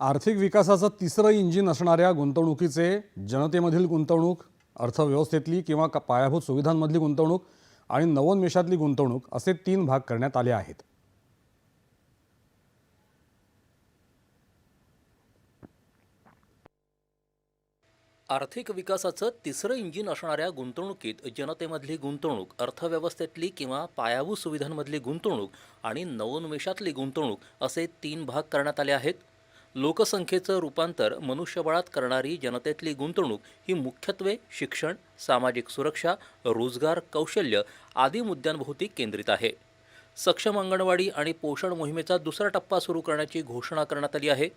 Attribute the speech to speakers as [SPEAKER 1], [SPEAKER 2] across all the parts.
[SPEAKER 1] आर्थिक विकासाचं तिसरं इंजिन असणाऱ्या गुंतवणुकीचे जनतेमधील गुंतवणूक, अर्थव्यवस्थेतली किंवा पायाभूत सुविधांमधली गुंतवणूक आणि नवोन्मेषातली गुंतवणूक असे 3 भाग करण्यात आले आहेत.
[SPEAKER 2] आर्थिक विकासाचं तिसरं इंजिन असणाऱ्या गुंतवणुकीत जनतेमधली गुंतवणूक, अर्थव्यवस्थेतली किंवा पायाभूत सुविधांमधली गुंतवणूक आणि नवोन्मेषातली गुंतवणूक असे 3 भाग करण्यात आले आहेत. लोकसंख्येचं रूपांतर मनुष्यबळात करणारी जनतेतली गुंतवणूक ही मुख्यत्वे शिक्षण, सामाजिक सुरक्षा, रोजगार, कौशल्य आदी मुद्द्यांभोवती केंद्रित आहे. सक्षम अंगणवाडी आणि पोषण मोहिमेचा दुसरा टप्पा सुरू करण्याची घोषणा करण्यात आली आहे.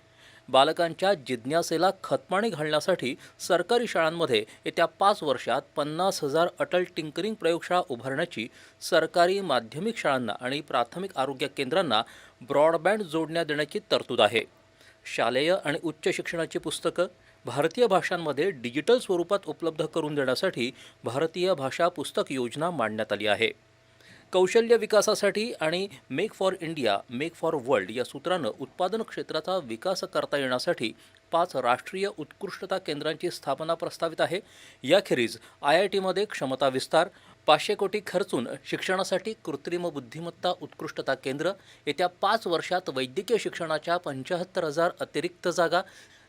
[SPEAKER 2] बालकांच्या जिज्ञासेला खतपाणी घालण्यासाठी सरकारी शाळांमध्ये येत्या 5 वर्षात 50,000 अटल टिंकरिंग प्रयोगशाळा उभारण्याची, सरकारी माध्यमिक शाळांना आणि प्राथमिक आरोग्य केंद्रांना ब्रॉडबँड जोडण्या देण्याची तरतूद आहे. शालेय आणि उच्च शिक्षणाची पुस्तकं भारतीय भाषांमध्ये डिजिटल स्वरूपात उपलब्ध करून देण्यासाठी भारतीय भाषा पुस्तक योजना मांडण्यात आली आहे. कौशल्य विकासासाठी आणि make for India, make for world या सूत्रानं उत्पादन क्षेत्राचा विकास करता येण्यासाठी 5 राष्ट्रीय उत्कृष्टता केंद्रांची स्थापना प्रस्तावित आहे. याखेरीज IITमध्ये क्षमता विस्तार, 500 कोटी खर्चून शिक्षणासाठी कृत्रिम बुद्धिमत्ता उत्कृष्टता केंद्र, येत्या 5 वर्षात वैद्यकीय शिक्षणाच्या 75,000 अतिरिक्त जागा,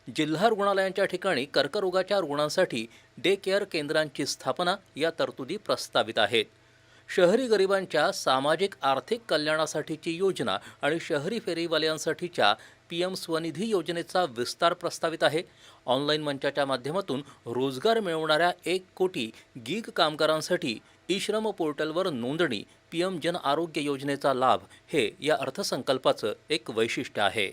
[SPEAKER 2] जिल्हा रुग्णालयांच्या ठिकाणी कर्करोगाच्या रुग्णांसाठी डे केअर केंद्रांची स्थापना या तरतुदी प्रस्तावित आहेत. शहरी गरिबांच्या सामाजिक आर्थिक कल्याणासाठीची योजना आणि शहरी फेरीवाल्यांसाठीच्या PM स्वनिधी योजनेचा विस्तार प्रस्तावित आहे. ऑनलाईन मंचाच्या माध्यमातून रोजगार मिळवणाऱ्या 1 कोटी गीग कामगारांसाठी ई-श्रम पोर्टलवर नोंदणी, PM जन आरोग्य योजनेचा लाभ हे या अर्थसंकल्पाचं एक वैशिष्ट्य आहे.